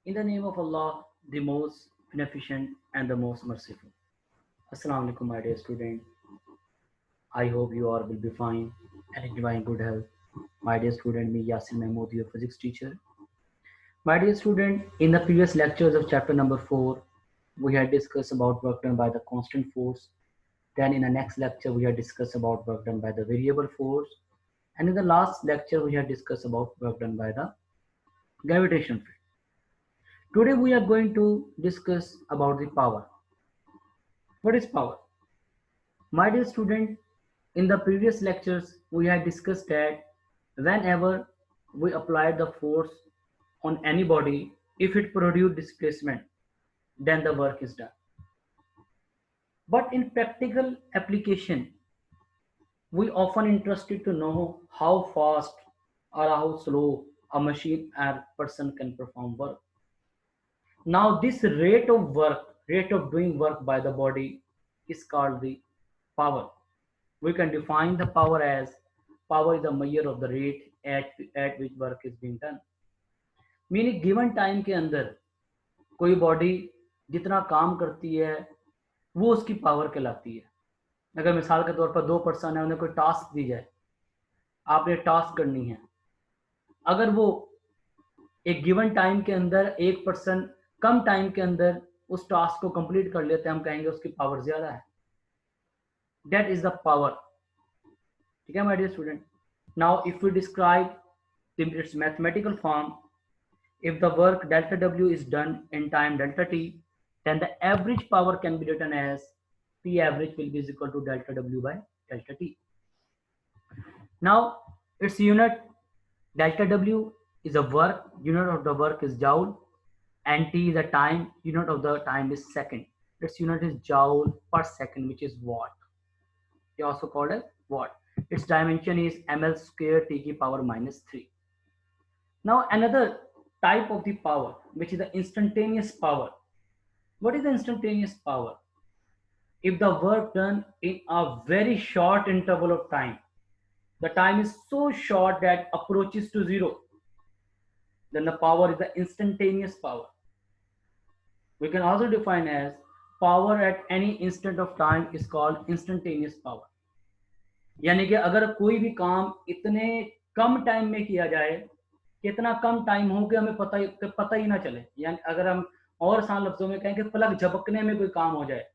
In the name of Allah, the most beneficent and the most merciful. Assalamu alaikum, my dear student. I hope you all will be fine and enjoying good health. My dear student, me Yasin Mahmood, your physics teacher. My dear student, in the previous lectures of chapter number 4, we had discussed about work done by the constant force. Then in the next lecture, we had discussed about work done by the variable force. And in the last lecture, we had discussed about work done by the gravitational field. Today we are going to discuss about the power. What is power? My dear student, in the previous lectures we had discussed that whenever we apply the force on any body, if it produces displacement, then the work is done. But in practical application, we often interested to know how fast or how slow a machine or person can perform work. Now this rate of doing work by the body is called the power. We can define the power as power is the measure of the rate at which work is being done. Meaning given time के अंदर कोई body जितना काम करती है वो उसकी power कहलाती है. अगर मिसाल के तौर पर 2 पर्सन है, उन्हें कोई टास्क दी जाए, आपने टास्क करनी है, अगर वो एक गिवन टाइम के अंदर एक पर्सन कम टाइम के अंदर उस टास्क को कंप्लीट कर लेते हैं, हम कहेंगे उसकी पावर ज्यादा है. That is the power. ठीक है my dear student. Now if we describe its mathematical form, if the work delta W is done in time delta T, then the average power can be written as P average will be equal to delta W by delta T. Now its unit delta W is a work, unit of the work is joule, and T is a time, unit of the time is second. Its unit is joule per second, which is watt. It also called as watt. Its dimension is ml square T की power minus 3. Now another type of the power, which is the instantaneous power. What is the instantaneous power? If the work done in a very short interval of time, the time is so short that approaches to zero, then the power is the instantaneous power. We can also define as power at any instant of time is called instantaneous power. यानी कि अगर कोई भी काम इतने कम time में किया जाए, कितना कम टाइम हो कि हमें पता ही ना चले, यानी अगर हम और आसान लफ्जों में कहें कि पलक झपकने में कोई काम हो जाए,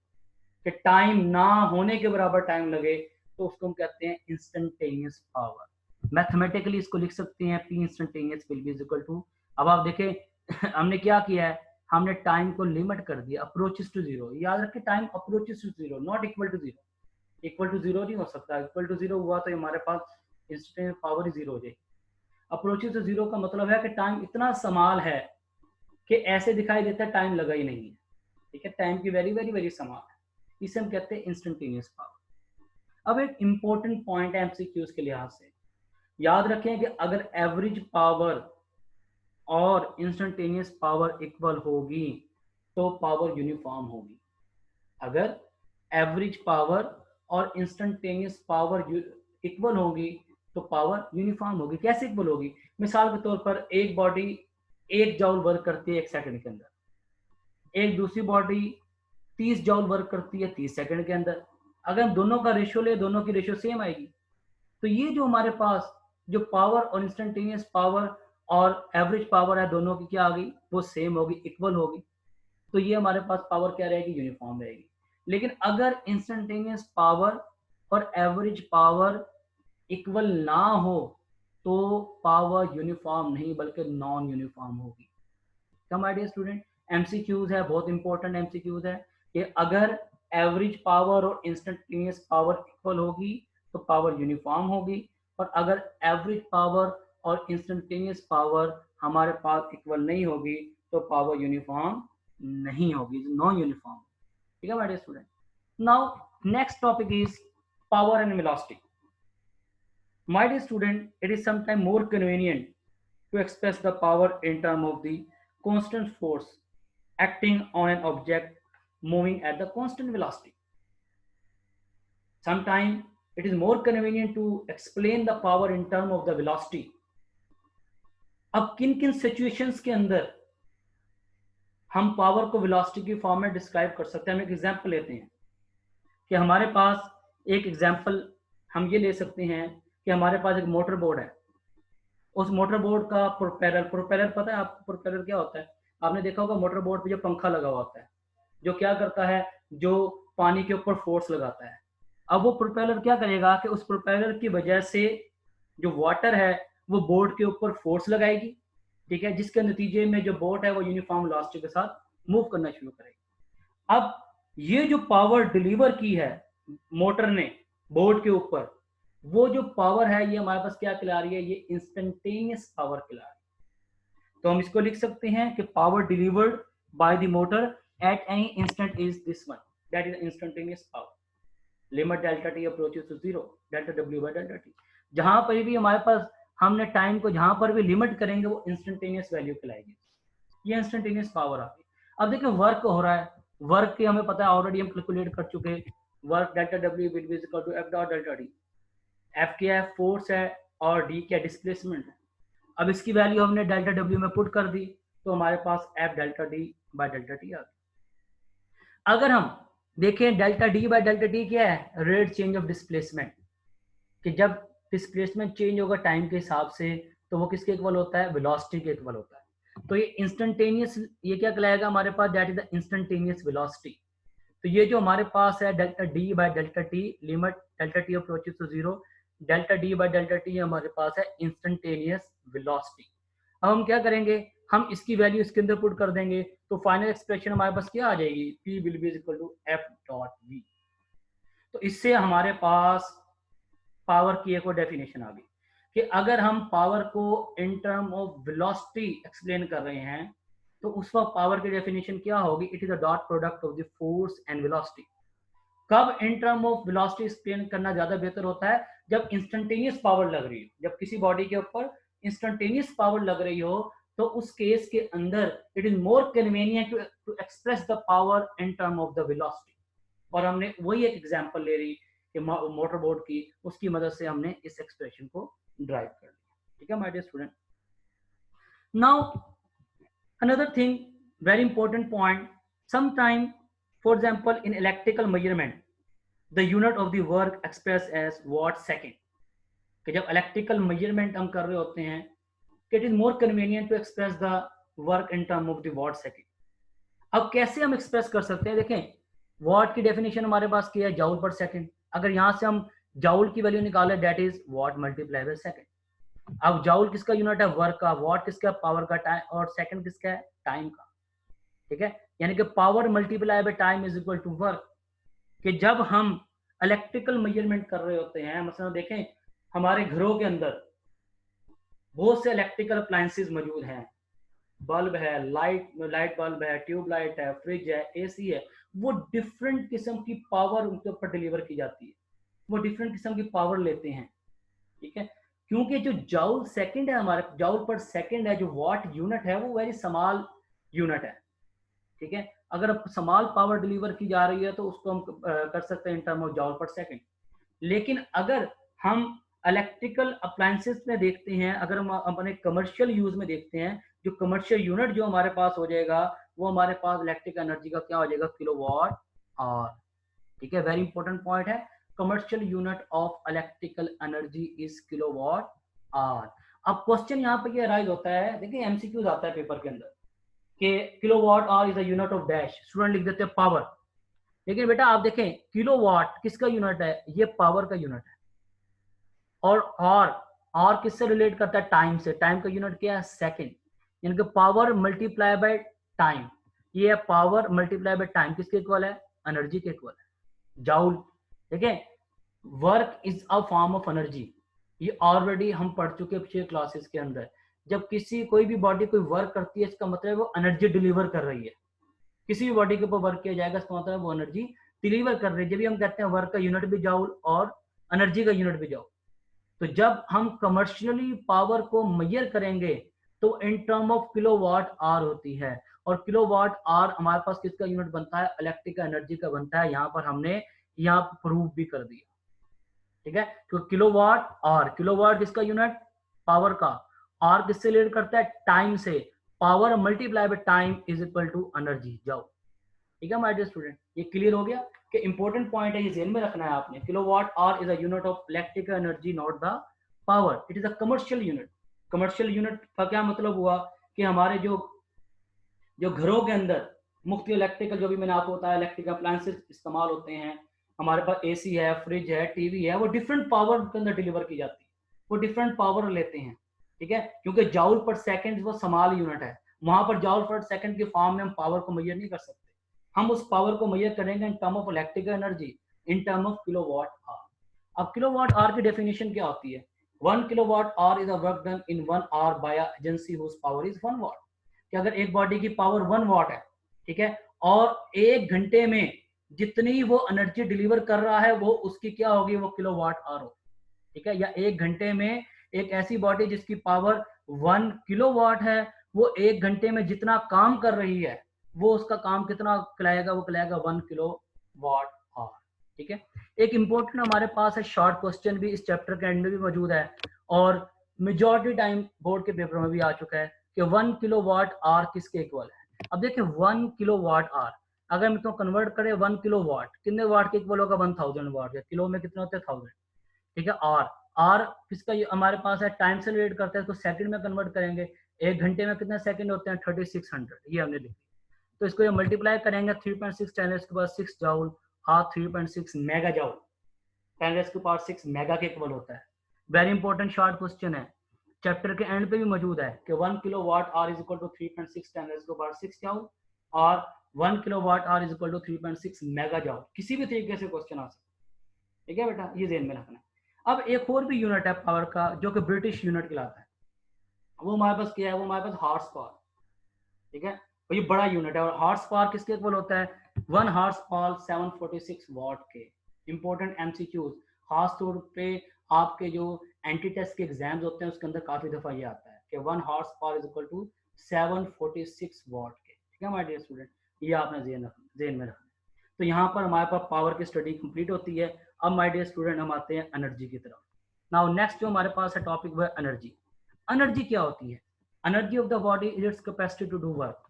कि टाइम ना होने के बराबर टाइम लगे, तो उसको हम कहते हैं इंस्टेंटेनियस पावर. मैथमेटिकली इसको लिख सकते हैं P instantaneous will be equal to. अब आप देखें हमने क्या किया है, हमने टाइम को लिमिट कर दिया अप्रोचेस टू जीरो. याद रखें time approaches to zero, not equal to zero. Equal to zero नहीं हो सकता. इक्वल टू जीरो हुआ तो हमारे पास इंस्टेंटेनियस पावर ही जीरो हो जाएगी. अप्रोचेस टू जीरो का मतलब है कि टाइम इतना समाल है कि ऐसे दिखाई देता है टाइम लगा ही नहीं है. ठीक है, टाइम की वेरी वेरी वेरी समाल है. इसे हम कहते हैं इंस्टेंटेनियस पावर. अब एक इंपॉर्टेंट पॉइंट है एमसीक्यूज के लिहाज से, याद रखें कि अगर एवरेज पावर और इंस्टेंटेनियस पावर इक्वल होगी तो पावर यूनिफॉर्म होगी. अगर एवरेज पावर और इंस्टेंटेनियस पावर इक्वल होगी तो पावर यूनिफॉर्म होगी. कैसे इक्वल होगी? मिसाल के तौर पर एक बॉडी 1 जॉल वर्क करती है 1 सेकंड के अंदर, एक दूसरी बॉडी 30 जॉल वर्क करती है 30 सेकंड के अंदर. अगर हम दोनों का रेशियो ले, दोनों की रेशियो सेम आएगी. तो ये जो हमारे पास जो पावर और इंस्टेंटेनियस पावर और एवरेज पावर है, दोनों की क्या आ गई, वो सेम होगी, इक्वल होगी. तो ये हमारे पास पावर क्या रहेगी, यूनिफॉर्म रहेगी. लेकिन अगर इंस्टेंटेनियस पावर और एवरेज पावर इक्वल ना हो तो पावर यूनिफॉर्म नहीं बल्कि नॉन यूनिफॉर्म होगी. कम आइडिया स्टूडेंट. एमसीक्यूज है, बहुत इंपॉर्टेंट एमसीक्यूज है कि अगर एवरेज पावर और इंस्टेंटेनियस पावर इक्वल होगी तो पावर यूनिफॉर्म होगी, और अगर एवरेज पावर और इंस्टेंटेनियस पावर हमारे पास इक्वल नहीं होगी तो पावर यूनिफॉर्म नहीं होगी, नॉन यूनिफॉर्म. ठीक है my student. Now next topic is power and velocity. My dear student, it is sometimes more convenient to express the power in terms of the constant force acting on an object moving at the constant velocity. Sometimes it is more convenient to explain the power in terms of the velocity. अब किन किन situations के अंदर हम power को velocity की form में describe कर सकते हैं। हम एक एग्जांपल लेते हैं कि हमारे पास एक एग्जांपल हम ये ले सकते हैं कि हमारे पास एक मोटर बोर्ड है। उस मोटर बोर्ड का प्रोपेलर पता है आपको प्रोपेलर क्या होता है? आपने देखा होगा मोटर बोर्ड पे जो पंखा लगा हुआ होता है, जो क्या करता है, जो पानी के ऊपर फोर्स लगाता है। अब वो प्रोपेलर क्या करेगा कि उस प्रोपेलर की वजह से जो वाटर है वो बोर्ड के ऊपर फोर्स लगाएगी, ठीक है, जिसके नतीजे में जो बोट है वो यूनिफॉर्म वेलोसिटी के साथ मूव करना शुरू करेगी। अब ये जो पावर डिलीवर की है मोटर ने बोर्ड के ऊपर, वो जो पावर है ये हमारे पास क्या कहला रही है? ये इंस्टेंटेनियस पावर कहला रही है। तो हम इसको लिख सकते हैं कि power delivered by the motor at any instant is this one, that is instantaneous power. Limit delta T approaches to zero, delta W by delta t. जहां पर भी हमारे पास हमने टाइम को जहां पर भी लिमिट करेंगे वो इंस्टेंटेनियस वैल्यू कहलाएगी। ये इंस्टेंटेनियस पावर आ गई। अब देखिए वर्क हो रहा है, वर्क के हमें पता है ऑलरेडी हम कैलकुलेट कर चुके हैं। Work delta W will be equal to F dot delta d. F क्या है? फोर्स है, और डी क्या? डिस्प्लेसमेंट है। अब इसकी वैल्यू हमने डेल्टा डब्ल्यू में पुट कर दी तो हमारे पास F delta D by delta T आ गया। अगर हम देखें delta D by delta T क्या है? रेट चेंज ऑफ डिस्प्लेसमेंट, कि जब डिस्प्लेसमेंट चेंज होगा टाइम के हिसाब से तो वो किसके इक्वल होता है? वेलोसिटी के इक्वल होता है। तो ये इंस्टेंटेनियस, ये क्या कहलाएगा हमारे पास? That is the instantaneous velocity. तो ये जो हमारे पास है delta D by delta T, limit delta T approaches to zero, delta D by delta T हमारे पास है इंस्टेंटेनियस वेलोसिटी। अब हम क्या करेंगे? हम इसकी वैल्यू इसके अंदर पुट कर देंगे तो फाइनल एक्सप्रेशन हमारे पास क्या आ जाएगी? P will be equal to F dot V. तो इससे हमारे पास पावर की एक और डेफिनेशन आ गई कि अगर हम पावर को इन टर्म ऑफ वेलोसिटी एक्सप्लेन कर रहे हैं तो उस वक्त पावर की डेफिनेशन क्या होगी? It is a dot product of the force and velocity. कब in term of velocity explain करना ज्यादा बेहतर होता है? जब इंस्टेंटेनियस पावर लग रही हो, जब किसी बॉडी के ऊपर इंस्टेंटेनियस पावर लग रही हो तो उस केस के अंदर it is more convenient to express the power in term of the velocity. और हमने वही एक एग्जांपल ले रही कि मोटर बोर्ड की, उसकी मदद से हमने इस एक्सप्रेशन को ड्राइव कर लिया। ठीक है my dear student. Now another thing, very important point, sometime for example in electrical measurement the unit of the work expressed as watt second, कि जब इलेक्ट्रिकल मेजरमेंट हम कर रहे होते हैं कि it is more convenient to express the work in term of the watt second. अब कैसे हम एक्सप्रेस कर सकते हैं? देखें वॉट की डेफिनेशन हमारे पास क्या है? जॉउल पर सेकंड। अगर यहां से हम जॉउल की वैल्यू निकालें that is what multiply by second. अब जॉउल किसका यूनिट है? वर्क का। वॉट किसका? पावर का। टाइम, और सेकंड किसका है? टाइम का। ठीक है, यानी कि power multiply by time is equal to work. कि जब हम इलेक्ट्रिकल मेजरमेंट कर रहे होते हैं, मतलब देखें हमारे घरों के अंदर बहुत से इलेक्ट्रिकल अप्लायंसेस मौजूद हैं, बल्ब है, लाइट बल्ब है, ट्यूब लाइट है, फ्रिज है, एसी है, वो डिफरेंट किस्म की पावर उनके ऊपर डिलीवर की जाती है, वो डिफरेंट किस्म की पावर लेते हैं। ठीक है, क्योंकि जो जॉउल सेकंड है, हमारे जॉउल पर सेकंड है, जो वॉट यूनिट है, वो वेरी स्मॉल यूनिट है। ठीक है, अगर स्मॉल पावर डिलीवर की जा रही है तो उसको हम कर सकते हैं इन टर्म ऑफ जॉउल पर सेकंड। लेकिन अगर हम इलेक्ट्रिकल अप्लायंसेस में देखते हैं, अगर हम अपने कमर्शियल यूज में देखते हैं, जो कमर्शियल यूनिट जो हमारे पास हो जाएगा वो हमारे पास इलेक्ट्रिक एनर्जी का क्या हो जाएगा? Kilowatt hour. ठीक है, वेरी इंपॉर्टेंट पॉइंट है, commercial unit of electrical energy is kilowatt hour. अब क्वेश्चन यहाँ पे ये राइज होता है, देखिए एमसीक्यूज आता है पेपर के अंदर कि kilowatt hour is a unit of dash, student लिख देते हैं पावर। लेकिन बेटा आप देखें किलोवाट किसका यूनिट है? ये पावर का यूनिट है। और किससे रिलेट करता है? टाइम से। टाइम का यूनिट क्या है? सेकंड। यानी कि पावर मल्टीप्लाई बाय टाइम, ये है पावर मल्टीप्लाई बाय टाइम, किसके इक्वल है? एनर्जी के इक्वल है, जॉउल। ठीक है, work is a form of energy, ये ऑलरेडी हम पढ़ चुके पिछले क्लासेस के अंदर। जब कोई भी बॉडी कोई वर्क करती है इसका मतलब वो एनर्जी डिलीवर कर रही है। किसी भी बॉडी के ऊपर वर्क किया जाएगा इसका मतलब वो एनर्जी डिलीवर कर रही है। जब भी हम कहते हैं वर्क का यूनिट भी जॉउल और एनर्जी का यूनिट भी जॉउल। तो जब हम कमर्शियली पावर को मेजर करेंगे तो इन टर्म ऑफ किलोवाट आवर होती है, और किलोवाट आवर हमारे पास किसका यूनिट बनता है? इलेक्ट्रिकल एनर्जी का बनता है। यहाँ पर हमने यहाँ प्रूव भी कर दिया। ठीक है, तो किलोवाट आवर, किलोवाट किसका यूनिट? पावर का। आवर किससे रिलेट करता है? टाइम से। Power multiply by time is equal to energy. जाओ, ठीक है माय डियर स्टूडेंट, ये क्लियर हो गया कि इंपॉर्टेंट पॉइंट है, ये ध्यान में रखना है आपने। Kilowatt hour is a unit of electrical energy, not the power, it is a commercial unit. Commercial unit का क्या मतलब हुआ कि हमारे जो जो घरों के अंदर मुख्य इलेक्ट्रिकल, जो भी मैंने आपको बताया इलेक्ट्रिकल अप्लायंसेस इस्तेमाल होते हैं, हमारे पास एसी है, फ्रिज है, टीवी है, वो डिफरेंट पावर के अंदर डिलीवर की जाती है, वो डिफरेंट पावर लेते हैं, ठीक है, क्योंकि जाउल पर सेकंड वो समाल यूनिट है, वहां पर जाउल पर सेकंड के फॉर्म में हम पावर को मेजर नहीं कर सकते, हम उस पावर को मेजर करेंगे in term of electrical energy, in term of kilowatt hour. अब किलोवाट आवर की डेफिनेशन क्या होती है? 1 kilowatt hour is a work done in 1 hour by agency whose power is 1 watt. कि अगर एक बॉडी की पावर 1 वाट है, ठीक है, और 1 घंटे में जितनी वो एनर्जी डिलीवर कर रहा है वो उसकी क्या होगी, वो किलोवाट आवर हो, ठीक है। या 1 घंटे में एक ऐसी बॉडी जिसकी पावर 1 किलोवाट है, वो 1 घंटे में जितना काम कर रही है वो उसका काम कितना कहलाएगा, वो कहलाएगा 1 किलोवाट आवर, ठीक है। एक इंपॉर्टेंट हमारे पास है शॉर्ट क्वेश्चन भी इस चैप्टर के एंड में भी मौजूद है, और मेजॉरिटी टाइम बोर्ड के पेपर में भी आ चुका है कि 1 किलोवाट आवर किसके इक्वल है। अब देखिए 1 किलोवाट आवर अगर हम तो कन्वर्ट करें 1 किलोवाट कितने वाट के इक्वल होगा, 1000 वाट, या किलो में कितने होते हैं 1000, ठीक है। आर आर किसका, ये हमारे पास है टाइम से रिलेट करते हैं, इसको सेकंड में कन्वर्ट करेंगे, 1 घंटे में कितने सेकंड होते हैं 3600, ये हमने लिख लिया। तो इसको ये मल्टीप्लाई करेंगे 3.6 10 के पास 6 जाउल, हाँ 3.6 मेगा जाउल 10 के पास 6 मेगा के इक्वल होता है। वेरी इंपॉर्टेंट शॉर्ट क्वेश्चन है, चैप्टर के एंड पे भी मौजूद है कि 1 kilowatt hour is equal to 3.6 10 के पास 6 जाउल, और 1 kilowatt hour is equal to 3.6 mega joule, किसी भी तरीके से क्वेश्चन आ सकता है, ठीक है बेटा, ये ध्यान में रखना है। अब एक और भी यूनिट है पावर का जो कि ब्रिटिश यूनिट कहलाता है, वो हमारे पास क्या है, वो हमारे पास हॉर्स पावर, ठीक है। तो ये बड़ा यूनिट है, और हॉर्स पावर किसके इक्वल होता है, 1 हॉर्स पावर 746 वाट के। इंपॉर्टेंट एमसीक्यूज खास तौर पे आपके जो एंटी टेस्ट के एग्जाम्स होते हैं उसके अंदर काफी दफा ये आता है कि 1 horse power is equal to 746 watt के, ठीक है माय डियर स्टूडेंट, ये आपने जेन में रखना। तो यहाँ पर हमारे पास पावर की स्टडी कंप्लीट होती है। अब माय डियर स्टूडेंट हम आते हैं एनर्जी की तरफ। नाउ नेक्स्ट जो हमारे पास है टॉपिक वो है एनर्जी। एनर्जी क्या होती है? Energy of the body is its capacity to do work,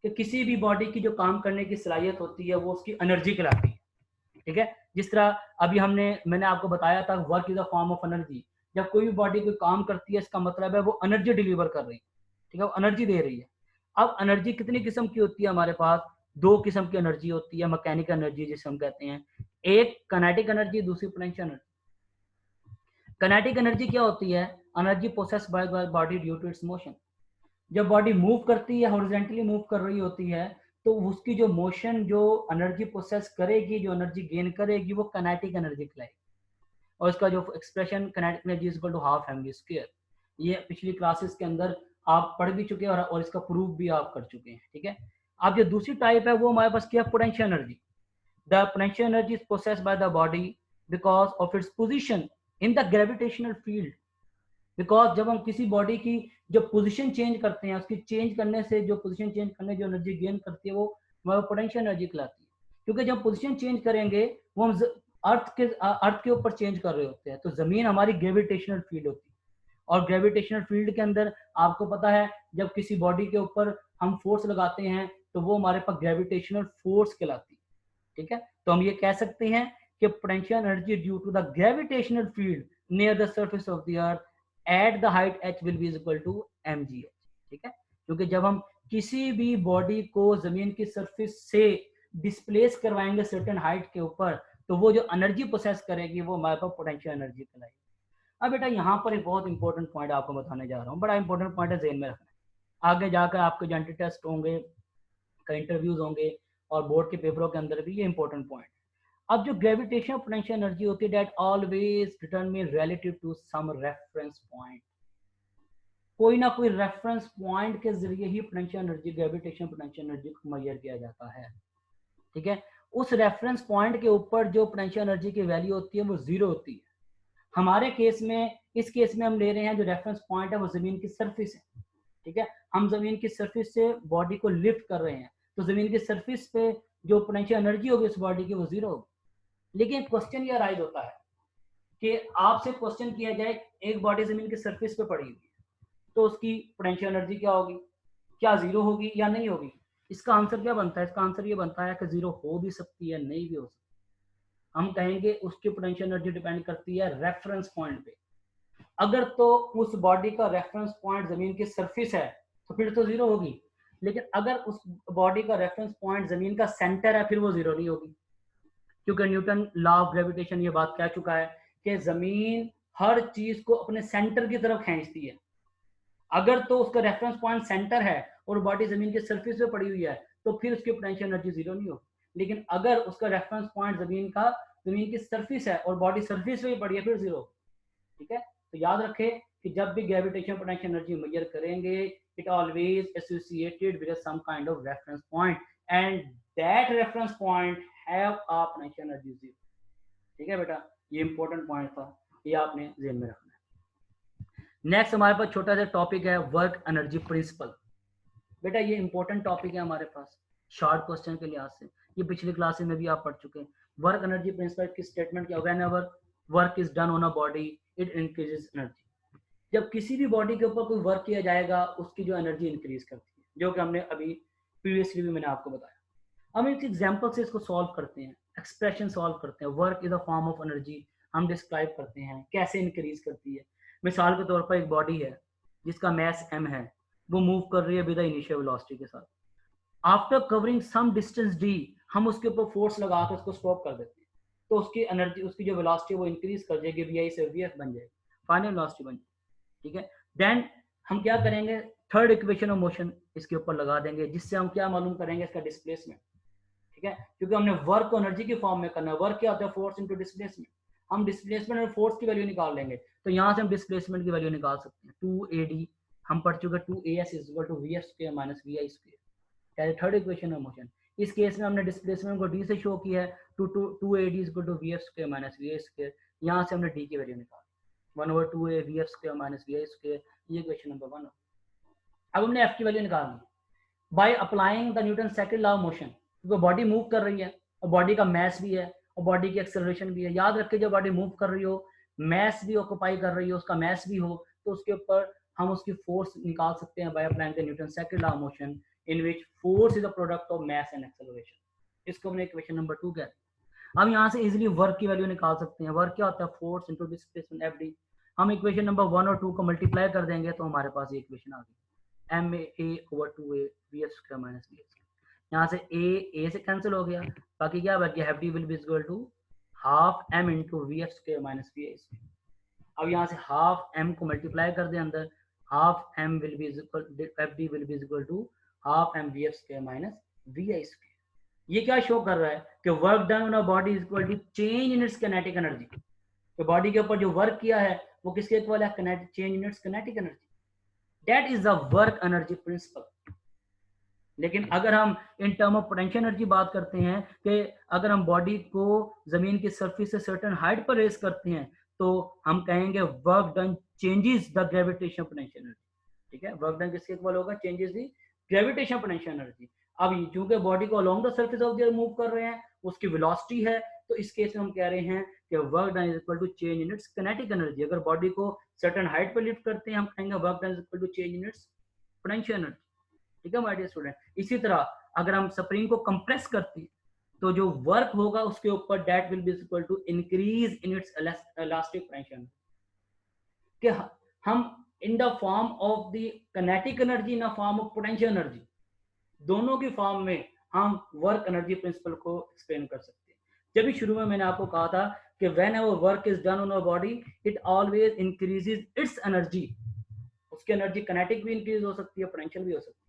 कि किसी भी बॉडी की जो काम करने की सलाहियत होती है वो उसकी एनर्जी कहलाती है, ठीक है। जिस तरह अभी मैंने आपको बताया था work is a form of energy, जब कोई भी बॉडी कोई काम करती है इसका मतलब है वो एनर्जी डिलीवर कर रही है, ठीक है, वो एनर्जी दे रही है। अब एनर्जी कितनी किस्म की होती है हमारे पास? 2 किस्म की एनर्जी होती है, मैकेनिकल एनर्जी जिसे हम कहते हैं, एक काइनेटिक एनर्जी, दूसरी पोटेंशियल एनर्जी। काइनेटिक एनर्जी क्या होती है? Energy process by body due to its motion. जब बॉडी मूव करती है, हॉरिजॉन्टली मूव कर रही होती है, तो उसकी जो मोशन, जो एनर्जी प्रोसेस करेगी, जो एनर्जी गेन करेगी, वो काइनेटिक एनर्जी कहलाएगी। और इसका जो expression kinetic energy is equal to half M V square, ये पिछली क्लासेस के अंदर आप पढ़ भी चुके हैं और इसका प्रूफ भी आप कर चुके हैं, ठीक है। अब जो दूसरी टाइप है वो हमारे पास क्या है? Potential energy. The potential energy is process by the body because of its position in the gravitational field. Because जब हम किसी बॉडी की जो पोजीशन चेंज करते हैं, उसकी चेंज करने से जो पोजीशन चेंज करने जो एनर्जी गेन करती है वो पोटेंशियल एनर्जी कहलाती है। क्योंकि जब पोजीशन चेंज करेंगे वो हम अर्थ के ऊपर चेंज कर रहे होते हैं, तो जमीन हमारी ग्रेविटेशनल फील्ड होती है, और ग्रेविटेशनल फील्ड के अंदर आपको पता है जब किसी बॉडी के ऊपर हम फोर्स लगाते हैं तो वो हमारे पास ग्रेविटेशनल फोर्स कहलाती है, ठीक है। तो हम ये कह सकते हैं कि potential energy due to the gravitational field near the surface of the earth at the height h will be equal to mgh, ठीक है। क्योंकि जब हम किसी भी बॉडी को जमीन की सरफेस से डिस्प्लेस करवाएंगे सर्टेन हाइट के ऊपर, तो वो जो एनर्जी प्रोसेस करेगी वो हमारे पास पोटेंशियल एनर्जी कहलाएगी। अब बेटा यहाँ पर एक बहुत इंपॉर्टेंट पॉइंट आपको बताने जा रहा हूँ, बड़ा इंपॉर्टेंट पॉइंट है, जेन में रखना है। आगे जाकर आपके जो एंटी टेस्ट होंगे, कई इंटरव्यूज होंगे, और बोर्ड के पेपरों के अंदर भी ये इंपॉर्टेंट पॉइंट। अब जो ग्रेविटेशनल पोटेंशियल एनर्जी होती है that always determine relative to some reference point. कोई ना कोई रेफरेंस पॉइंट के जरिए ही potential energy, gravitational potential energy को मेजर किया जाता है, ठीक है। उस रेफरेंस पॉइंट के ऊपर जो पोटेंशियल एनर्जी की वैल्यू होती है वो जीरो होती है। हमारे केस में, इस केस में हम ले रहे हैं जो रेफरेंस पॉइंट है वो जमीन की सरफेस है, ठीक है। हम जमीन की सरफेस से बॉडी को लिफ्ट कर रहे हैं, तो जमीन की सरफेस पे जो पोटेंशियल एनर्जी होगी उस बॉडी की वो जीरो होगी। लेकिन क्वेश्चन ये राइज होता है कि आपसे क्वेश्चन किया जाए एक बॉडी जमीन की सरफेस पे पड़ी हुई है तो उसकी पोटेंशियल एनर्जी क्या होगी? क्या जीरो होगी या नहीं होगी? इसका आंसर क्या बनता है? इसका आंसर ये बनता है कि जीरो हो भी सकती है, नहीं भी हो सकती। हम कहेंगे उसकी पोटेंशियल एनर्जी डिपेंड करती है रेफरेंस पॉइंट पे। अगर तो उस बॉडी का रेफरेंस पॉइंट जमीन की सरफेस है तो फिर तो जीरो होगी, लेकिन अगर उस बॉडी का रेफरेंस पॉइंट जमीन का सेंटर है फिर वो जीरो नहीं होगी, क्योंकि न्यूटन लॉ ऑफ ग्रेविटेशन ये बात कह चुका है कि जमीन हर चीज को अपने सेंटर की तरफ खींचती है। अगर तो उसका रेफरेंस पॉइंट सेंटर है और बॉडी जमीन के सरफेस पे पड़ी हुई है तो फिर उसकी पोटेंशियल एनर्जी जीरो नहीं होगी, लेकिन अगर उसका रेफरेंस पॉइंट जमीन की सरफेस है और बॉडी सरफेस पे ही पड़ी है फिर जीरो। ठीक है, तो याद रखें कि जब भी ग्रेविटेशन पोटेंशियल एनर्जी मेजर करेंगे it always associated with some kind of reference point and that reference point have a potential energy zero. ठीक है बेटा, ये इंपॉर्टेंट पॉइंट था, ये आपने ध्यान में रखना है। नेक्स्ट हमारे पास छोटा सा टॉपिक है वर्क एनर्जी प्रिंसिपल। बेटा ये इंपॉर्टेंट टॉपिक है हमारे पास शॉर्ट क्वेश्चन के लिहाज से, ये पिछली क्लासेस में भी आप पढ़ चुके हैं। वर्क एनर्जी प्रिंसिपल की स्टेटमेंट क्या, whenever work is done on a body it increases energy. जब किसी भी बॉडी के ऊपर कोई वर्क किया जाएगा उसकी जो एनर्जी इंक्रीज करती है, जो कि हमने अभी प्रीवियसली भी मैंने आपको बताया। हम एक एग्जांपल से इसको सॉल्व करते हैं, एक्सप्रेशन सॉल्व करते हैं। Work is a form of energy हम डिस्क्राइब करते हैं कैसे इंक्रीज करती है। मिसाल के तौर पर एक बॉडी है जिसका मैस m है, वो मूव कर रही है विद इनिशियल वेलोसिटी के साथ। After covering some distance d हम उसके ऊपर फोर्स लगा कर उसको स्टॉप कर देते हैं, तो उसकी एनर्जी, उसकी जो वेलोसिटी वो इंक्रीज कर जाएगी, vi से vf बन जाएगी, फाइनल वेलोसिटी बन जाएगी। ठीक है, देन हम क्या करेंगे, थर्ड इक्वेशन ऑफ मोशन इसके ऊपर लगा देंगे, जिससे हम क्या मालूम करेंगे, इसका डिस्प्लेसमेंट। ठीक है, क्योंकि हमने वर्क को एनर्जी की फॉर्म में करना है। वर्क क्या होता है, फोर्स इनटू डिस्प्लेसमेंट। हम डिस्प्लेसमेंट और फोर्स की वैल्यू निकाल लेंगे, तो यहाँ से हम डिस्प्लेसमेंट की वैल्यू निकाल सकते हैं। 2ad हम पढ़ चुके, 2as is equal to vf square minus vi square, third equation of motion. इस केस में हमने डिस्प्लेसमेंट को d से शो किया है, 2ad is equal to vf square minus vi square. यहाँ से हमने d की वैल्यू निकाली 1/2a vf square minus vi square, ये इक्वेशन नंबर 1। अब हमने f की वैल्यू निकालनी by applying the Newton second law of motion, क्योंकि बॉडी मूव कर रही है और बॉडी का मैस भी है और बॉडी की एक्सेलरेशन भी है। याद रखिए जब बॉडी मूव कर रही हो, मैस भी ऑक्यूपाई कर रही हो, उसका मैस भी हो, तो उसके ऊपर हम उसकी फोर्स निकाल सकते हैं bye applying the Newton second law of motion in which force is the product of mass and acceleration. इसको हमने इक्वेशन नंबर 2 कहते हैं। हम यहाँ से इजीली वर्क की वैल्यू निकाल सकते हैं। वर्क क्या होता है, force into displacement F D. हम इक्वेशन नंबर 1 और 2 को मल्टीप्लाई कर देंगे तो हमारे पास ये इक्वेशन आ गई, ma/2a vf square minus vf। यहाँ से a से कैंसिल हो गया, बाकी क्या बच गया, D will be equal to half m into V F square minus V I square. अब यहाँ से हाफ m को मल्टीप्लाई कर दे अंदर, half m will be equal, F D will be equal to half m V F square minus V I square. ये क्या show कर रहा है कि work done on a body is equal to change in its kinetic energy. तो body के ऊपर जो वर्क किया है वो किसके इक्वल है, change in its kinetic energy. That is the work energy principal. लेकिन अगर हम इन टर्म ऑफ पोटेंशियल एनर्जी बात करते हैं कि अगर हम बॉडी को जमीन की सरफेस से सर्टेन हाइट पर रेस करते हैं तो हम कहेंगे work done changes the gravitation potential energy. ठीक है, वर्क डन किसके इक्वल होगा, changes the gravitation potential energy. अब चूंकि बॉडी को along the surface of the earth move कर रहे हैं, उसकी वेलोसिटी है, तो इस केस में हम कह रहे हैं कि work done is equal to change in its kinetic energy. अगर बॉडी को सर्टेन हाइट पर लिफ्ट करते हैं हम कहेंगे work done is equal to change in its potential energy. ठीक है माय डियर स्टूडेंट, इसी तरह अगर हम स्प्रिंग को कंप्रेस करते हैं तो जो वर्क होगा उसके ऊपर that will be equal to increase in its elastic potential. कि हम in the form of the kinetic energy, in the form of potential energy, दोनों की फॉर्म में हम वर्क एनर्जी प्रिंसिपल को एक्सप्लेन कर सकते हैं। जब भी शुरू में मैंने आपको कहा था कि when ever work is done on our body it always increases it's energy. उसकी एनर्जी काइनेटिक भी इंक्रीज हो सकती है, पोटेंशियल भी हो सकती है।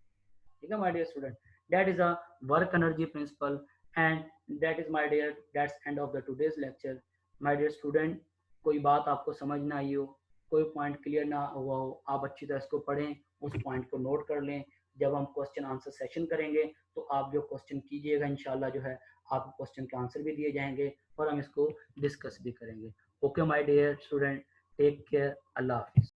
ठीक है my dear student, that is a work energy principle and that is my dear, that's end of the today's lecture. My dear student, कोई बात आपको समझ ना आई हो, कोई पॉइंट क्लियर ना हुआ हो, आप अच्छी तरह इसको पढ़ें, उस पॉइंट को नोट कर लें। जब हम क्वेश्चन आंसर सेशन करेंगे तो आप जो क्वेश्चन कीजिएगा इंशाल्लाह जो है आपको क्वेश्चन के आंसर भी दिए जाएंगे और हम इसको डिस्कस भी करेंगे। Okay my dear student, take care, अल्लाह हाफिज।